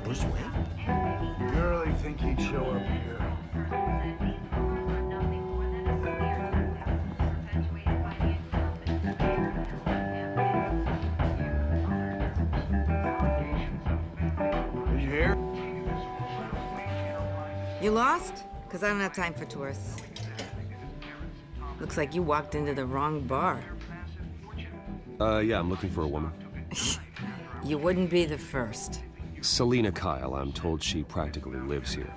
Bruce Wayne? You really think he'd show up here? You here? You lost? Because I don't have time for tourists. Looks like you walked into the wrong bar. Yeah, I'm looking for a woman. You wouldn't be the first. Selina Kyle, I'm told she practically lives here.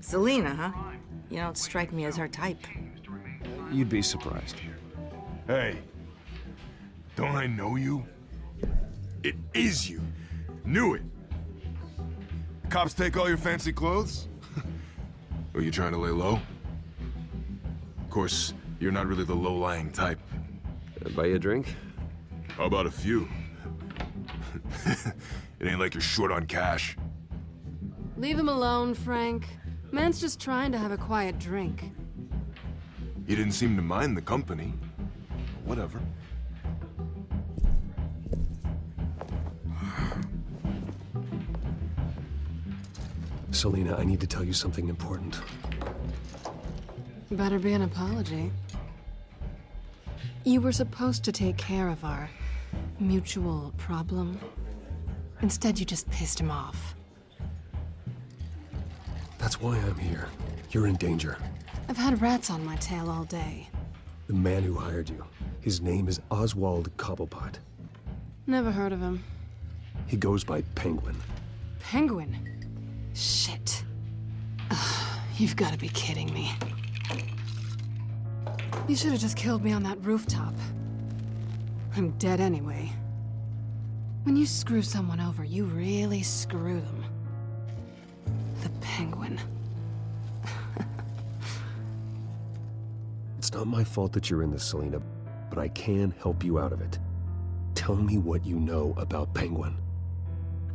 Selina, huh? You don't strike me as her type. You'd be surprised. Hey, don't I know you? It is you. Knew it. Cops take all your fancy clothes? Are you trying to lay low? Of course, you're not really the low-lying type. Buy you a drink? How about a few? It ain't like you're short on cash. Leave him alone, Frank. Man's just trying to have a quiet drink. You didn't seem to mind the company. Whatever. Selina, I need to tell you something important. Better be an apology. You were supposed to take care of our mutual problem. Instead, you just pissed him off. That's why I'm here. You're in danger. I've had rats on my tail all day. The man who hired you, his name is Oswald Cobblepot. Never heard of him. He goes by Penguin. Penguin? Shit. Ugh, you've got to be kidding me. You should have just killed me on that rooftop. I'm dead anyway. When you screw someone over, you really screw them. The Penguin. It's not my fault that you're in this, Selina, but I can help you out of it. Tell me what you know about Penguin.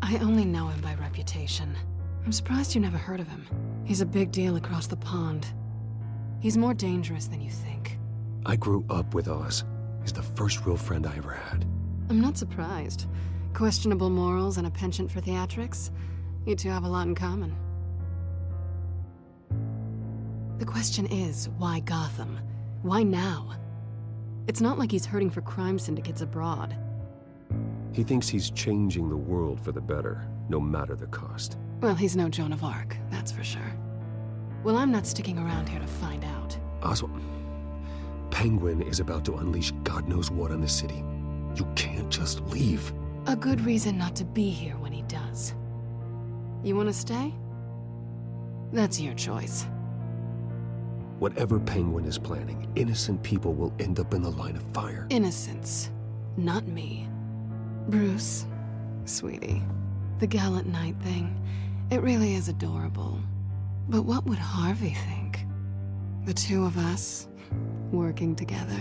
I only know him by reputation. I'm surprised you never heard of him. He's a big deal across the pond. He's more dangerous than you think. I grew up with Oz. He's the first real friend I ever had. I'm not surprised. Questionable morals and a penchant for theatrics. You two have a lot in common. The question is, why Gotham? Why now? It's not like he's hurting for crime syndicates abroad. He thinks he's changing the world for the better, no matter the cost. Well, he's no Joan of Arc, that's for sure. Well, I'm not sticking around here to find out. Oswald, Penguin is about to unleash God knows what on the city. You can't just leave. A good reason not to be here when he does. You want to stay? That's your choice. Whatever Penguin is planning, innocent people will end up in the line of fire. Innocence, not me. Bruce, sweetie, the gallant knight thing, it really is adorable. But what would Harvey think? The two of us, working together.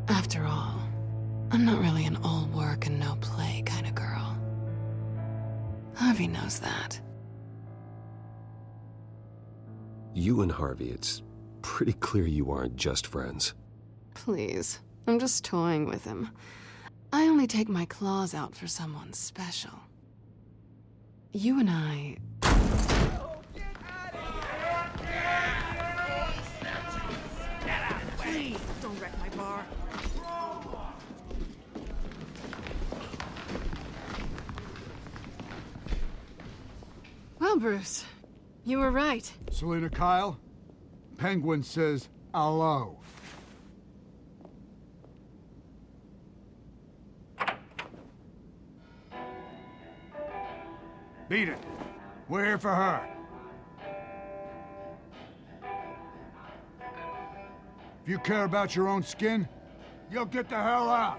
After all, I'm not really an all work and no play kind of girl. Harvey knows that. You and Harvey, it's pretty clear you aren't just friends. Please, I'm just toying with him. I only take my claws out for someone special. You and I... Please, don't wreck my bar. Well, Bruce, you were right. Selina Kyle, Penguin says hello. Beat it. We're here for her. If you care about your own skin, you'll get the hell out.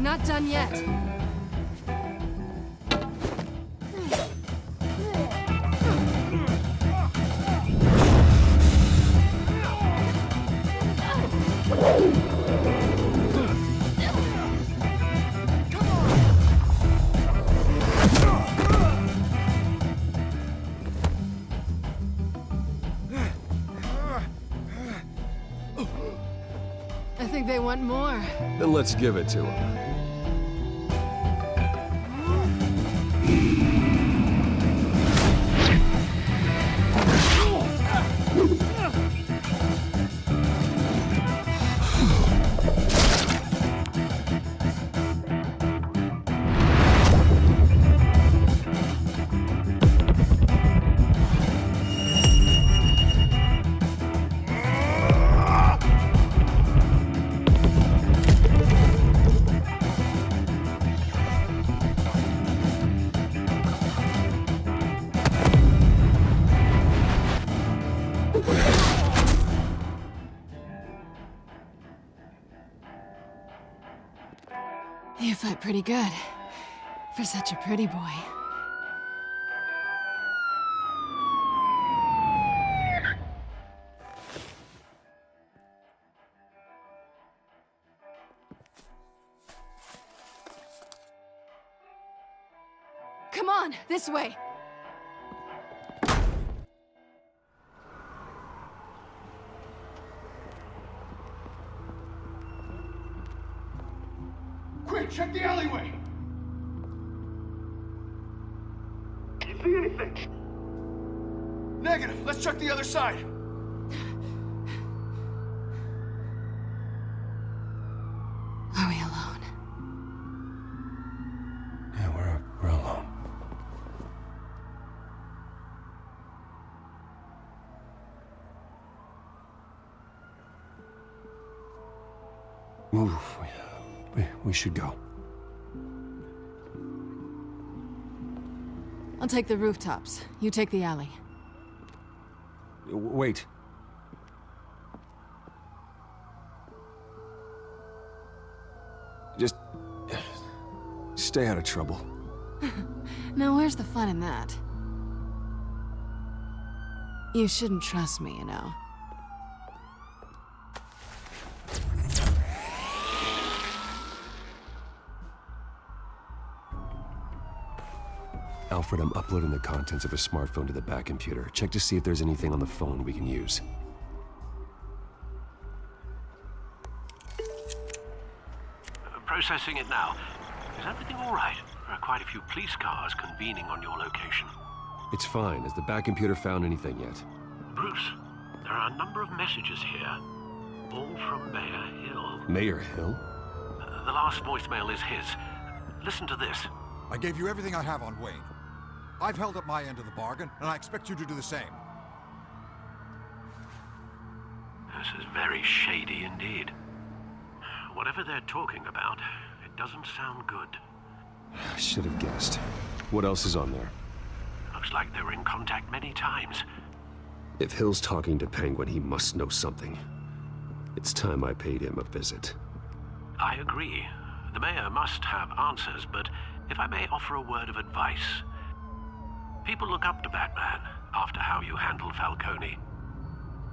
Not done yet. I think they want more. Then let's give it to them. You fight pretty good. For such a pretty boy. Come on, this way. Quick, check the alleyway! Can you see anything? Negative. Let's check the other side. Are we alone? Yeah, we're alone. Move. We should go. I'll take the rooftops. You take the alley. Wait. Just stay out of trouble. Now, where's the fun in that? You shouldn't trust me, you know. Alfred, I'm uploading the contents of a smartphone to the back computer. Check to see if there's anything on the phone we can use. Processing it now. Is everything all right? There are quite a few police cars convening on your location. It's fine. Has the back computer found anything yet? Bruce, there are a number of messages here. All from Mayor Hill. Mayor Hill? The last voicemail is his. Listen to this. I gave you everything I have on Wayne. I've held up my end of the bargain, and I expect you to do the same. This is very shady indeed. Whatever they're talking about, it doesn't sound good. I should have guessed. What else is on there? Looks like they were in contact many times. If Hill's talking to Penguin, he must know something. It's time I paid him a visit. I agree. The mayor must have answers, but if I may offer a word of advice. People look up to Batman after how you handled Falcone.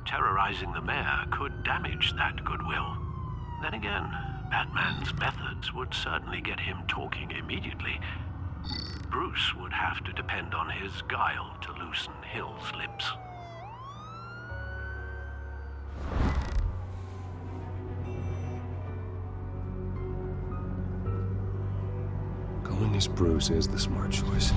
Terrorizing the mayor could damage that goodwill. Then again, Batman's methods would certainly get him talking immediately. Bruce would have to depend on his guile to loosen Hill's lips. Going as Bruce is the smart choice.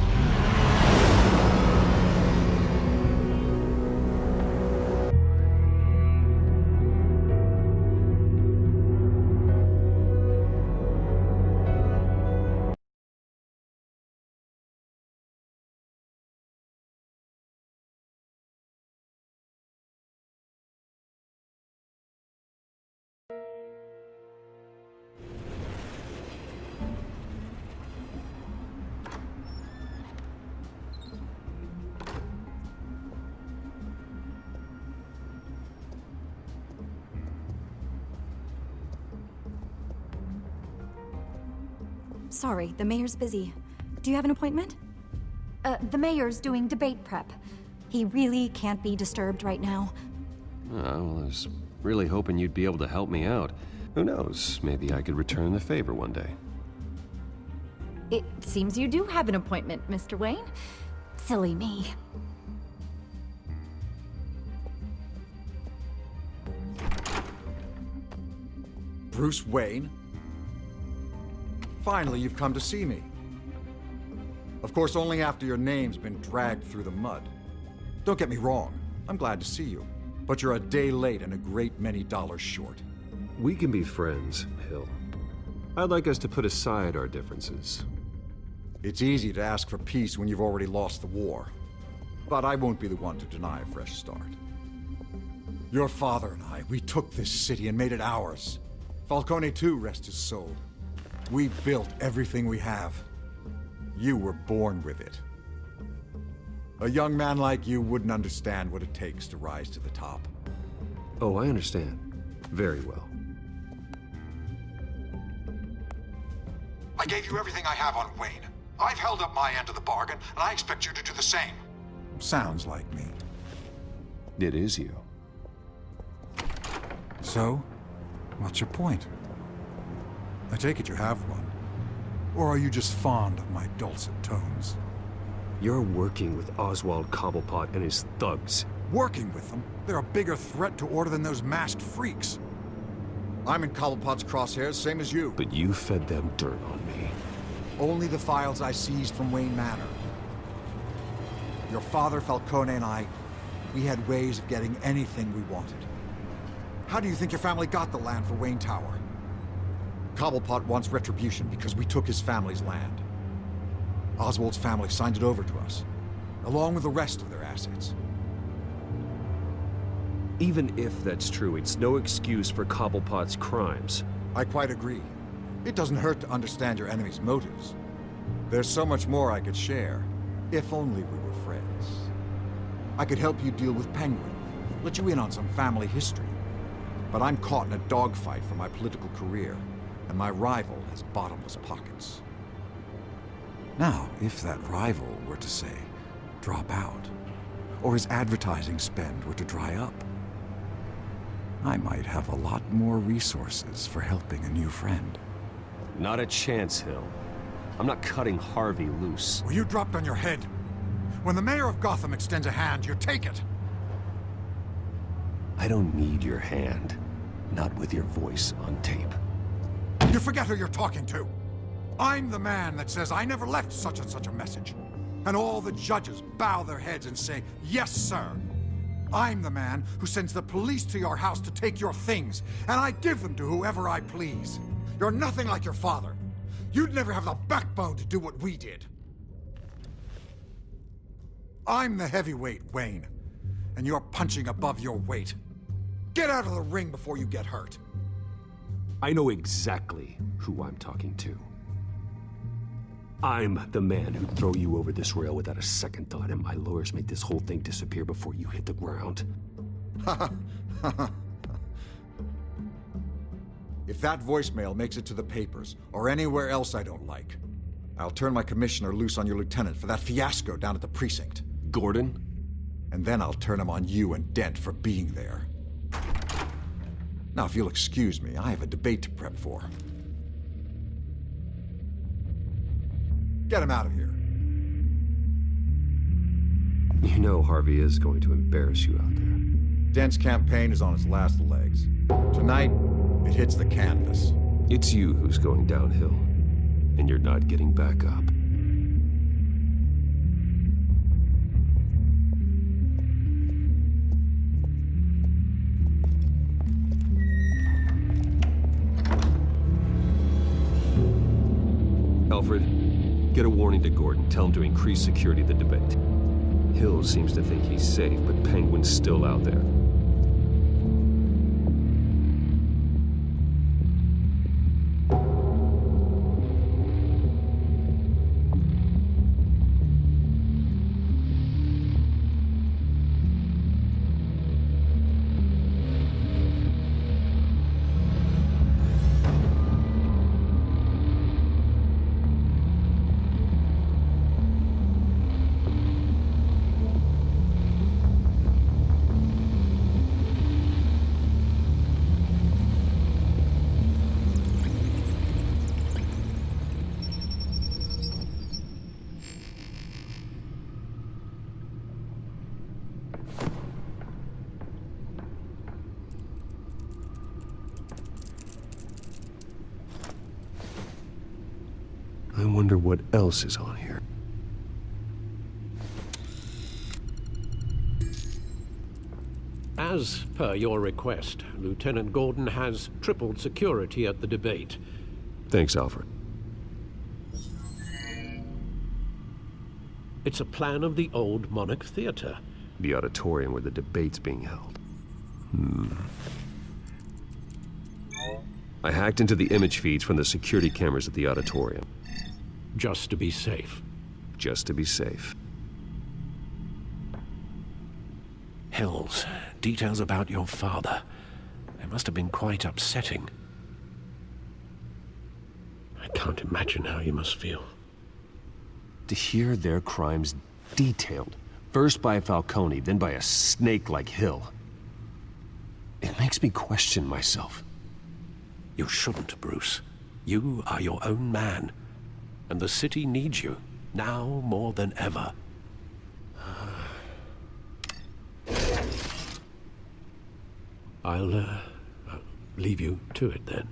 Sorry, the mayor's busy. Do you have an appointment? The mayor's doing debate prep. He really can't be disturbed right now. Oh, I was really hoping you'd be able to help me out. Who knows, maybe I could return the favor one day. It seems you do have an appointment, Mr. Wayne. Silly me. Bruce Wayne? Finally, you've come to see me. Of course, only after your name's been dragged through the mud. Don't get me wrong, I'm glad to see you. But you're a day late and a great many dollars short. We can be friends, Hill. I'd like us to put aside our differences. It's easy to ask for peace when you've already lost the war. But I won't be the one to deny a fresh start. Your father and I, we took this city and made it ours. Falcone too, rest his soul. We built everything we have. You were born with it. A young man like you wouldn't understand what it takes to rise to the top. Oh, I understand. Very well. I gave you everything I have on Wayne. I've held up my end of the bargain, and I expect you to do the same. Sounds like me. It is you. So, what's your point? I take it you have one. Or are you just fond of my dulcet tones? You're working with Oswald Cobblepot and his thugs. Working with them? They're a bigger threat to order than those masked freaks. I'm in Cobblepot's crosshairs, same as you. But you fed them dirt on me. Only the files I seized from Wayne Manor. Your father, Falcone, and I, we had ways of getting anything we wanted. How do you think your family got the land for Wayne Tower? Cobblepot wants retribution because we took his family's land. Oswald's family signed it over to us, along with the rest of their assets. Even if that's true, it's no excuse for Cobblepot's crimes. I quite agree. It doesn't hurt to understand your enemy's motives. There's so much more I could share, if only we were friends. I could help you deal with Penguin, let you in on some family history. But I'm caught in a dogfight for my political career, and my rival has bottomless pockets. Now, if that rival were to, say, drop out, or his advertising spend were to dry up, I might have a lot more resources for helping a new friend. Not a chance, Hill. I'm not cutting Harvey loose. Well, you dropped on your head. When the mayor of Gotham extends a hand, you take it. I don't need your hand. Not with your voice on tape. You forget who you're talking to. I'm the man that says I never left such and such a message. And all the judges bow their heads and say, yes, sir. I'm the man who sends the police to your house to take your things, and I give them to whoever I please. You're nothing like your father. You'd never have the backbone to do what we did. I'm the heavyweight, Wayne, and you're punching above your weight. Get out of the ring before you get hurt. I know exactly who I'm talking to. I'm the man who'd throw you over this rail without a second thought, and my lawyers make this whole thing disappear before you hit the ground. If that voicemail makes it to the papers, or anywhere else I don't like, I'll turn my commissioner loose on your lieutenant for that fiasco down at the precinct. Gordon? And then I'll turn him on you and Dent for being there. Now, if you'll excuse me, I have a debate to prep for. Get him out of here. You know Harvey is going to embarrass you out there. Dent's campaign is on its last legs. Tonight, it hits the canvas. It's you who's going downhill, and you're not getting back up. Alfred, get a warning to Gordon. Tell him to increase security at the debate. Hill seems to think he's safe, but Penguin's still out there. I wonder what else is on here. As per your request, Lieutenant Gordon has tripled security at the debate. Thanks, Alfred. It's a plan of the old Monarch Theater. The auditorium where the debate's being held. I hacked into the image feeds from the security cameras at the auditorium. Just to be safe. Just to be safe. Hills, details about your father. They must have been quite upsetting. I can't imagine how you must feel. To hear their crimes detailed, first by Falcone, then by a snake like Hill, it makes me question myself. You shouldn't, Bruce. You are your own man. And the city needs you, now more than ever. I'll leave you to it then.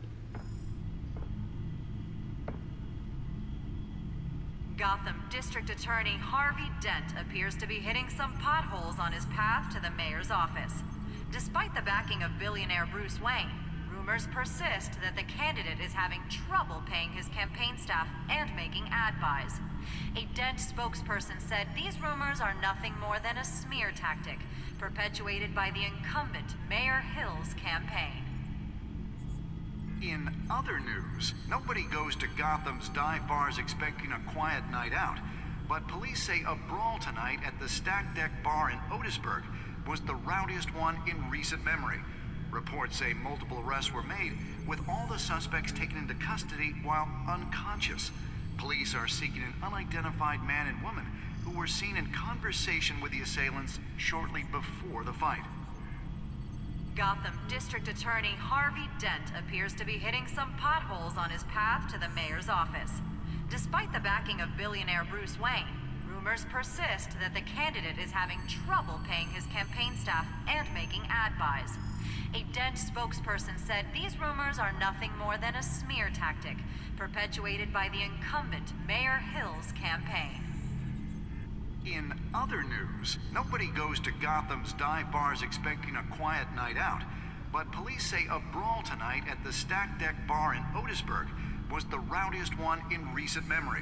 Gotham District Attorney Harvey Dent appears to be hitting some potholes on his path to the mayor's office. Despite the backing of billionaire Bruce Wayne, rumors persist that the candidate is having trouble paying his campaign staff and making ad buys. A Dent spokesperson said these rumors are nothing more than a smear tactic, perpetuated by the incumbent Mayor Hill's campaign. In other news, nobody goes to Gotham's dive bars expecting a quiet night out, but police say a brawl tonight at the Stack Deck Bar in Otisburg was the rowdiest one in recent memory. Reports say multiple arrests were made, with all the suspects taken into custody while unconscious. Police are seeking an unidentified man and woman who were seen in conversation with the assailants shortly before the fight. Gotham District Attorney Harvey Dent appears to be hitting some potholes on his path to the mayor's office. Despite the backing of billionaire Bruce Wayne, rumors persist that the candidate is having trouble paying his campaign staff and making ad buys. A Dent spokesperson said these rumors are nothing more than a smear tactic, perpetuated by the incumbent Mayor Hill's campaign. In other news, nobody goes to Gotham's dive bars expecting a quiet night out, but police say a brawl tonight at the Stack Deck Bar in Otisburg was the rowdiest one in recent memory.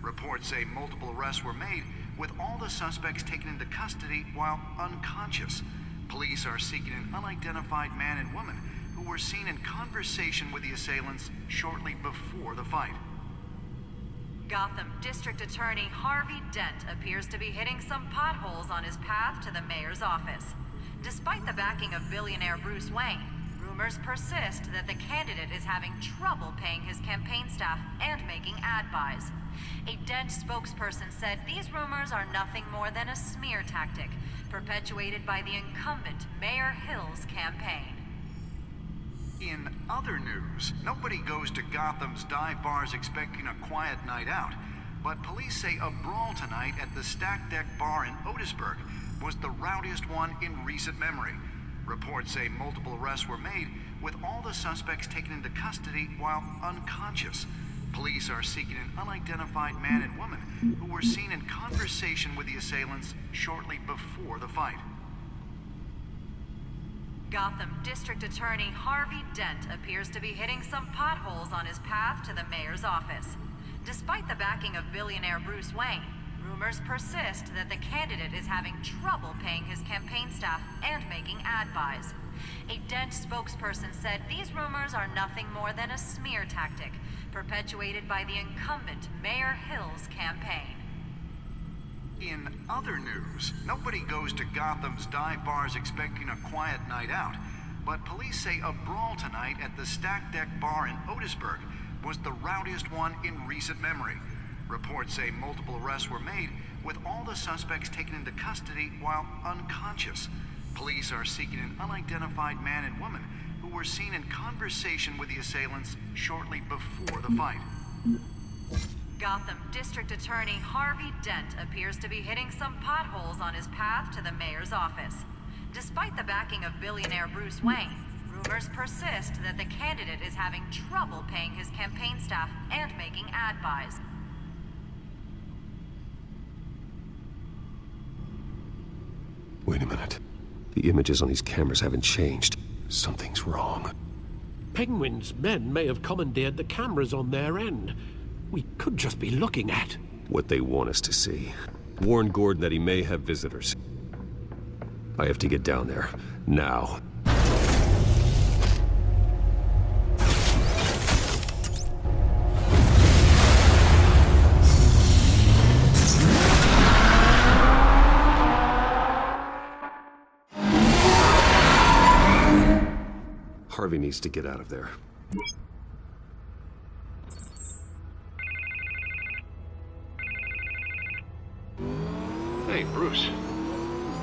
Reports say multiple arrests were made, with all the suspects taken into custody while unconscious. Police are seeking an unidentified man and woman who were seen in conversation with the assailants shortly before the fight. Gotham District Attorney Harvey Dent appears to be hitting some potholes on his path to the mayor's office. Despite the backing of billionaire Bruce Wayne, rumors persist that the candidate is having trouble paying his campaign staff and making ad buys. A Dent spokesperson said these rumors are nothing more than a smear tactic, perpetuated by the incumbent Mayor Hill's campaign. In other news, nobody goes to Gotham's dive bars expecting a quiet night out, but police say a brawl tonight at the Stack Deck Bar in Otisburg was the rowdiest one in recent memory. Reports say multiple arrests were made, with all the suspects taken into custody while unconscious. Police are seeking an unidentified man and woman who were seen in conversation with the assailants shortly before the fight. Gotham District Attorney Harvey Dent appears to be hitting some potholes on his path to the mayor's office. Despite the backing of billionaire Bruce Wayne, rumors persist that the candidate is having trouble paying his campaign staff and making ad buys. A Dent spokesperson said these rumors are nothing more than a smear tactic, perpetuated by the incumbent Mayor Hill's campaign. In other news, nobody goes to Gotham's dive bars expecting a quiet night out, but police say a brawl tonight at the Stack Deck Bar in Otisburg was the rowdiest one in recent memory. Reports say multiple arrests were made, with all the suspects taken into custody while unconscious. Police are seeking an unidentified man and woman who were seen in conversation with the assailants shortly before the fight. Gotham District Attorney Harvey Dent appears to be hitting some potholes on his path to the mayor's office. Despite the backing of billionaire Bruce Wayne, rumors persist that the candidate is having trouble paying his campaign staff and making ad buys. Wait a minute. The images on these cameras haven't changed. Something's wrong. Penguin's men may have commandeered the cameras on their end. We could just be looking at what they want us to see. Warn Gordon that he may have visitors. I have to get down there. Now. Harvey needs to get out of there. Hey, Bruce.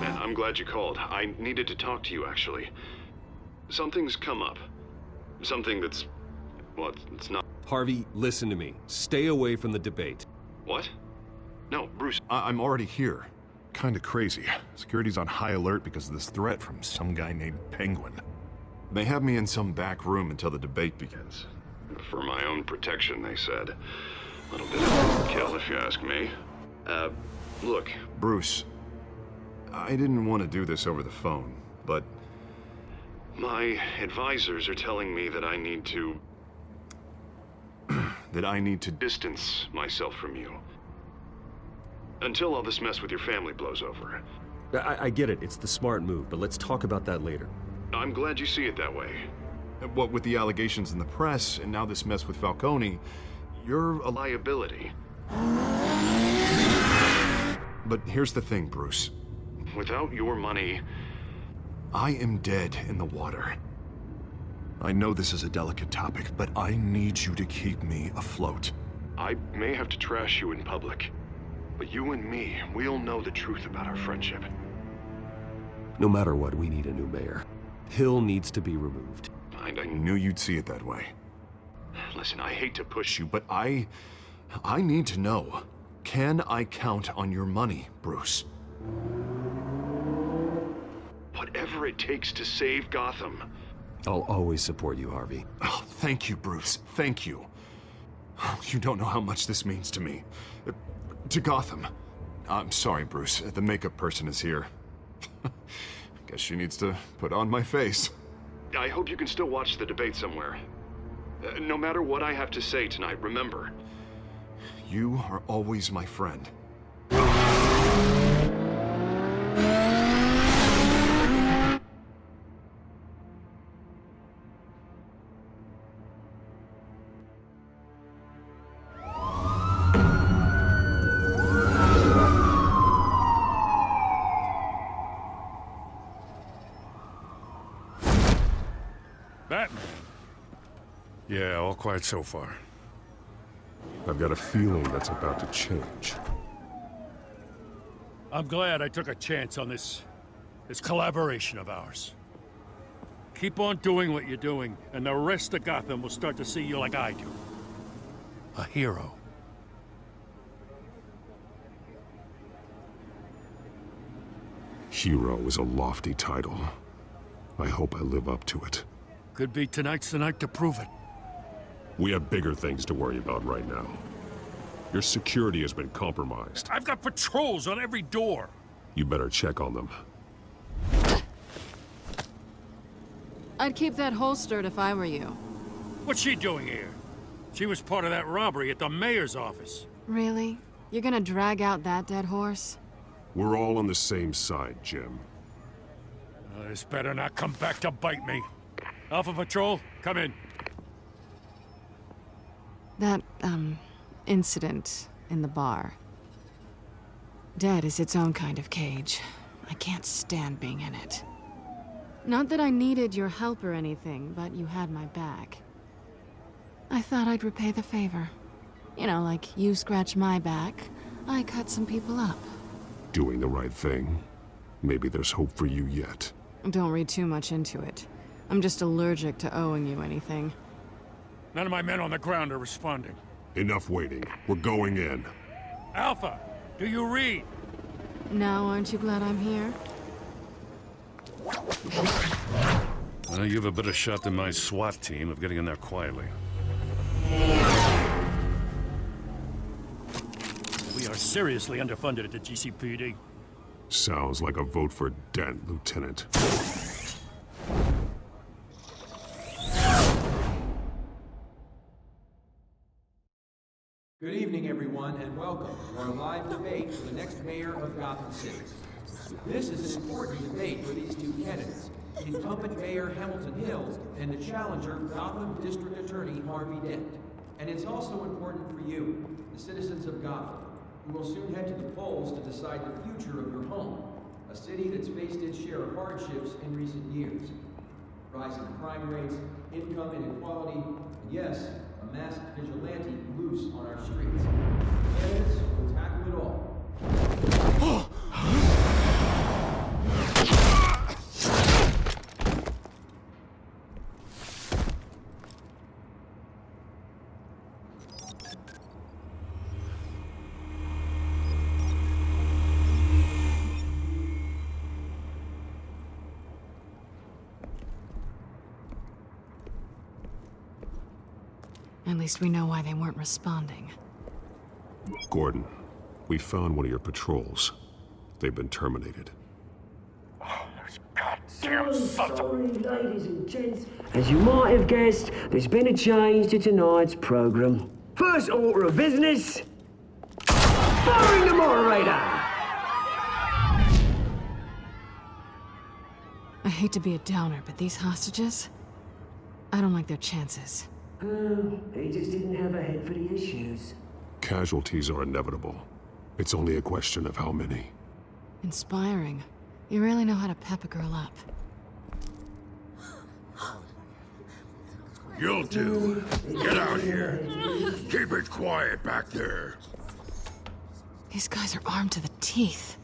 Man, I'm glad you called. I needed to talk to you, actually. Something's come up. Something that's... well, it's not... Harvey, listen to me. Stay away from the debate. What? No, Bruce... I'm already here. Kinda crazy. Security's on high alert because of this threat from some guy named Penguin. They have me in some back room until the debate begins. For my own protection, they said. A little bit of overkill, if you ask me. Look... Bruce, I didn't want to do this over the phone, but... my advisors are telling me that I need to... that I need to distance myself from you. Until all this mess with your family blows over. I get it. It's the smart move, but let's talk about that later. I'm glad you see it that way. What with the allegations in the press, and now this mess with Falcone, you're a liability. But here's the thing, Bruce. Without your money... I am dead in the water. I know this is a delicate topic, but I need you to keep me afloat. I may have to trash you in public, but you and me, we'll know the truth about our friendship. No matter what, we need a new mayor. Hill needs to be removed. I knew you'd see it that way. Listen, I hate to push you, but I need to know. Can I count on your money, Bruce? Whatever it takes to save Gotham. I'll always support you, Harvey. Oh, thank you, Bruce. Thank you. You don't know how much this means to me. To Gotham. I'm sorry, Bruce. The makeup person is here. Guess she needs to put on my face. I hope you can still watch the debate somewhere. No matter what I have to say tonight, remember. You are always my friend. Yeah, all quiet so far. I've got a feeling that's about to change. I'm glad I took a chance on this collaboration of ours. Keep on doing what you're doing, and the rest of Gotham will start to see you like I do. A hero. Hero is a lofty title. I hope I live up to it. Could be tonight's the night to prove it. We have bigger things to worry about right now. Your security has been compromised. I've got patrols on every door. You better check on them. I'd keep that holstered if I were you. What's she doing here? She was part of that robbery at the mayor's office. Really? You're gonna drag out that dead horse? We're all on the same side, Jim. This better not come back to bite me. Alpha Patrol, come in. That, incident in the bar. Dead is its own kind of cage. I can't stand being in it. Not that I needed your help or anything, but you had my back. I thought I'd repay the favor. You know, like you scratch my back, I cut some people up. Doing the right thing. Maybe there's hope for you yet. Don't read too much into it. I'm just allergic to owing you anything. None of my men on the ground are responding. Enough waiting. We're going in. Alpha, do you read? Now, aren't you glad I'm here? Well, you have a better shot than my SWAT team of getting in there quietly. We are seriously underfunded at the GCPD. Sounds like a vote for Dent, Lieutenant. Good evening, everyone, and welcome to our live debate for the next mayor of Gotham City. This is an important debate for these two candidates, incumbent Mayor Hamilton Hill and the challenger Gotham District Attorney Harvey Dent. And it's also important for you, the citizens of Gotham, who will soon head to the polls to decide the future of your home, a city that's faced its share of hardships in recent years. Rising crime rates, income inequality, and yes, a masked vigilante loose on our streets. Candidates will tackle it all. At least we know why they weren't responding. Gordon, we found one of your patrols. They've been terminated. Oh, those goddamn sons of... Sorry, ladies and gents. As you might have guessed, there's been a change to tonight's program. First order of business, firing the moderator! I hate to be a downer, but these hostages, I don't like their chances. He just didn't have a head for the issues. Casualties are inevitable. It's only a question of how many. Inspiring. You really know how to pep a girl up. You'll do. Get out here. Keep it quiet back there. These guys are armed to the teeth.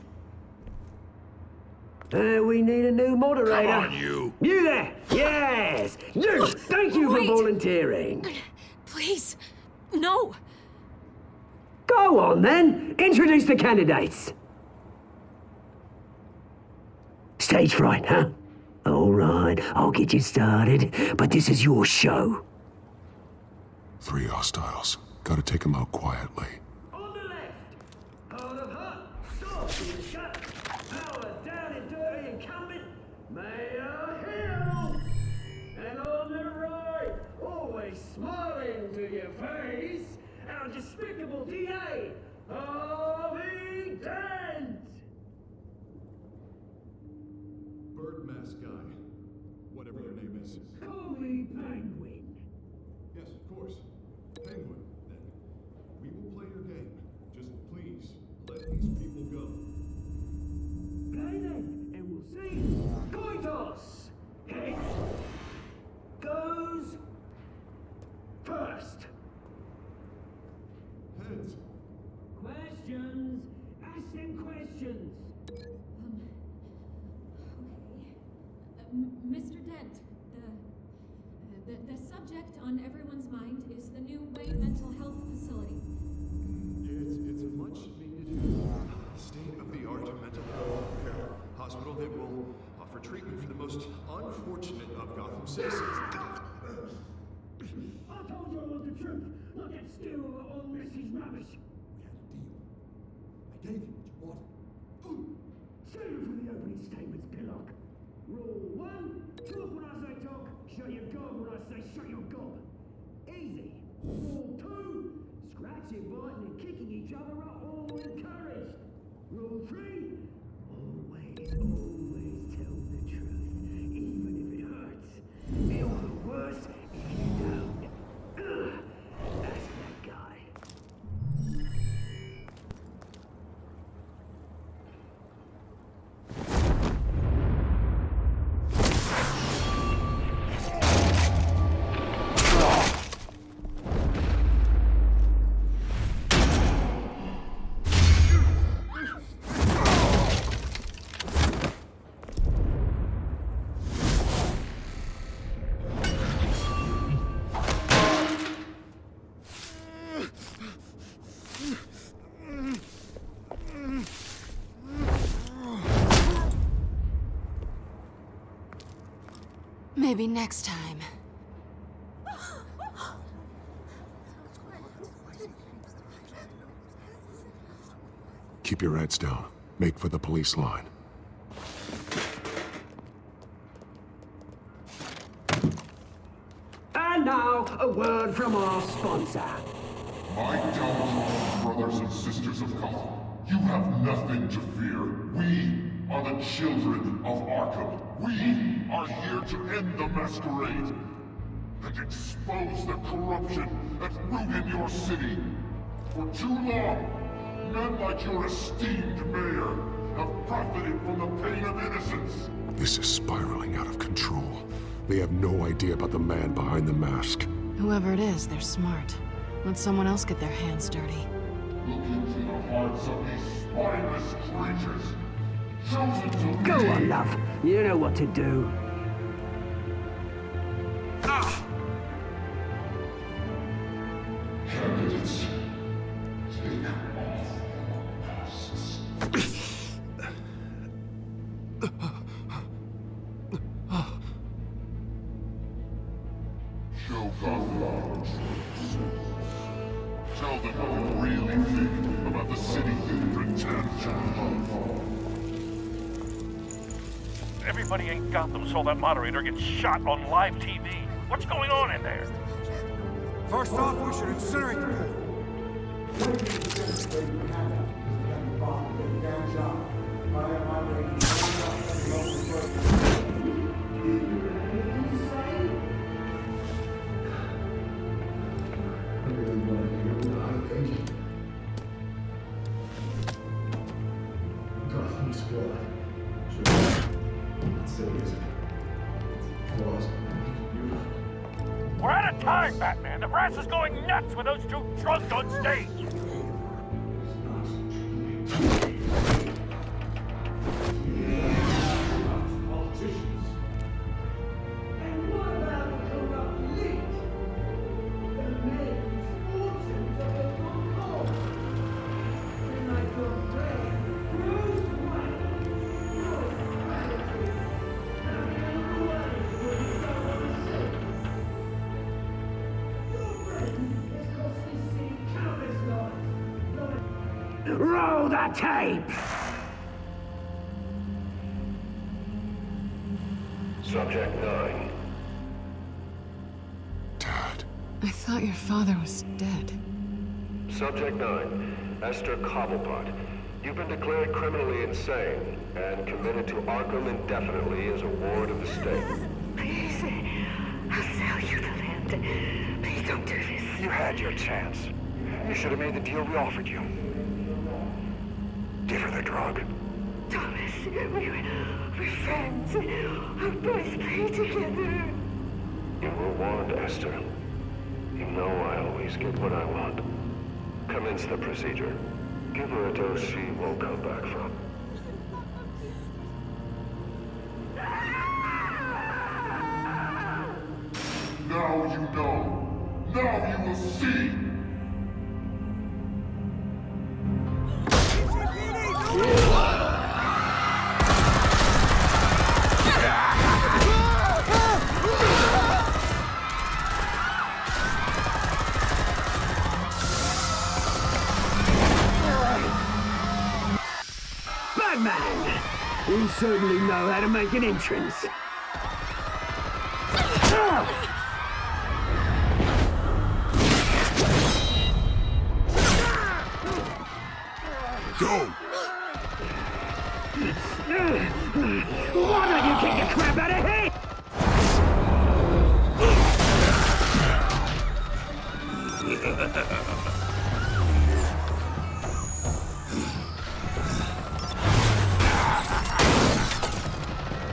We need a new moderator. Come on, you. You there! Yes! You! Thank you for volunteering. Please, no. Go on, then. Introduce the candidates. Stage fright, huh? All right, I'll get you started, but this is your show. 3 hostiles. Gotta take them out quietly. On the left, hard of heart, soft in the shut, power down and dirty incumbent, Mayor Hill. And on the right, always smiling to your face, our despicable DA, Harvey Dent. Bird mask guy. Whatever your name is. Call me Penguin. Yes, of course. Penguin, then. We will play your game. Just please, let these people go. Play then, and we'll see. Coin toss. Heads. Goes. Congratulations! Mr. Dent, the subject on everyone's mind is the new Wayne Mental Health Facility. It's a much-needed state-of-the-art mental health care hospital that will offer treatment for the most unfortunate of Gotham citizens. I told you I want the truth, not that stew or Mrs. Rubbish. I gave you what you wanted. Save it for the opening statements, Pillock. Rule 1, talk when I say talk, shut your gob when I say shut your gob. Easy. Rule 2, scratching, biting and kicking each other are all encouraged. Rule 3, always tell the truth, even if it hurts. Feel the worst if you don't. That's that guy. Maybe next time. Keep your heads down. Make for the police line. And now, a word from our sponsor. My downtrodden brothers and sisters of Gotham, you have nothing to fear. We are the children of Arkham. We are here to end the masquerade and expose the corruption that's ruined your city. For too long, men like your esteemed mayor have profited from the pain of innocence. This is spiraling out of control. They have no idea about the man behind the mask. Whoever it is, they're smart. Let someone else get their hands dirty. Look into the hearts of these spineless creatures. Chosen to Go lead. on, love. You know what to do. Candidates, take off your masks. Show Gotham your true selves. Tell them what you really think about the city you pretend to love. Everybody in Gotham saw that moderator get shot on live TV. What's going on in there? First off, we should incinerate the pool. Gotham's blood. We're out of time, Batman. The brass is going nuts with those two drunks on stage. And what about the corrupt elite? The men fortunes of the Concord. And like your friend, Bruce Wayne, your strategy. And the other way will be someone sick. Your friend has cost this city countless lives. Roll the tape! Subject 9. I thought your father was dead. Subject 9, Esther Cobblepot. You've been declared criminally insane and committed to Arkham indefinitely as a ward of the state. Please, I'll sell you the land. Please don't do this. You had your chance. You should have made the deal we offered you. Give her the drug. Thomas, we're friends. Our boys play together. You were warned, Esther. You know I always get what I want. Commence the procedure. Give her a dose she won't come back from. Now you will see! Batman! You certainly know how to make an entrance. Go! Why don't you kick the crap out of here?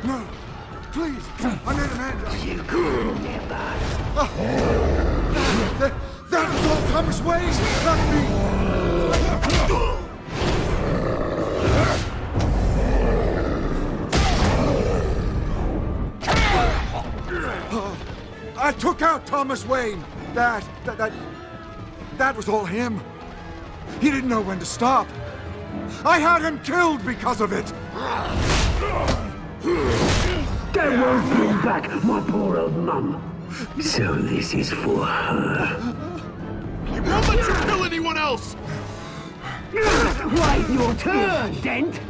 No! Please! I made an end! You could never. That was all Thomas Wayne! Not me! I took out Thomas Wayne! That was all him. He didn't know when to stop. I had him killed because of it! That won't bring back my poor old mum. So this is for her. He won't let you kill anyone else! Wait your turn, Dent!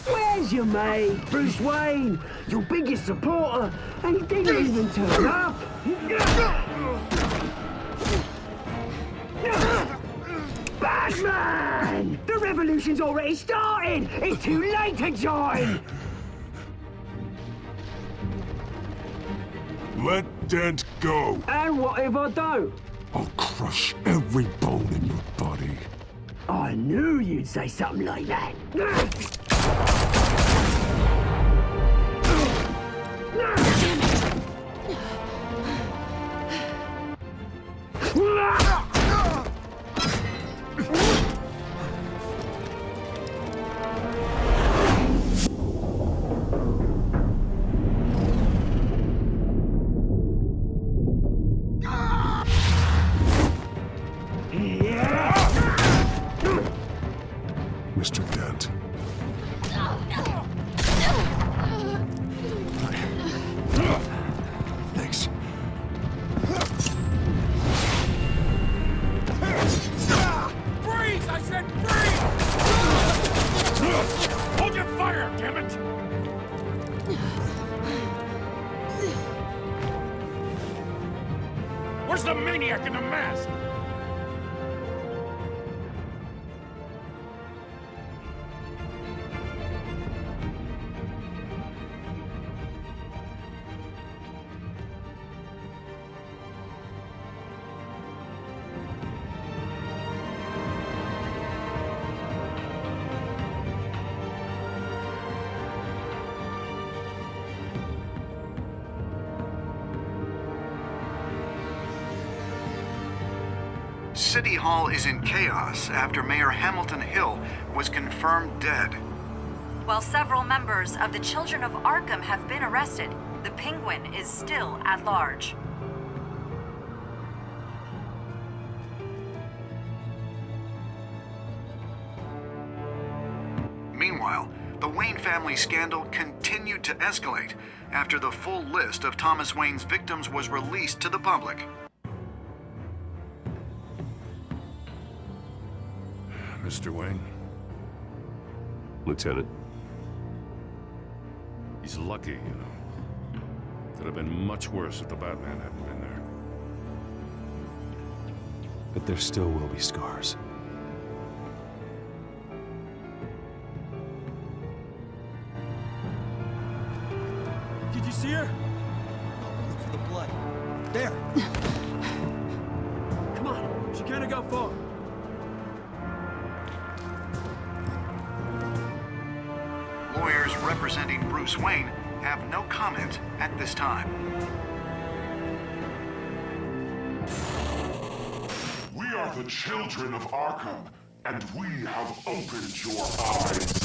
Where's your mate, Bruce Wayne? Your biggest supporter, and he didn't even turn up. Batman! The revolution's already started! It's too late to join! Let Dent go! And what if I don't? I'll crush every bone in your body. I knew you'd say something like that. Mr. Dent. Thanks. Freeze! I said freeze! Hold your fire, damn it! Where's the maniac in the mask? City Hall is in chaos after Mayor Hamilton Hill was confirmed dead. While several members of the Children of Arkham have been arrested, the Penguin is still at large. Meanwhile, the Wayne family scandal continued to escalate after the full list of Thomas Wayne's victims was released to the public. Mr. Wayne? Lieutenant. He's lucky, you know. Could have been much worse if the Batman hadn't been there. But there still will be scars. Did you see her? Look for the blood. There. Come on. She can't have got far. Lawyers representing Bruce Wayne have no comment at this time. We are the children of Arkham, and we have opened your eyes.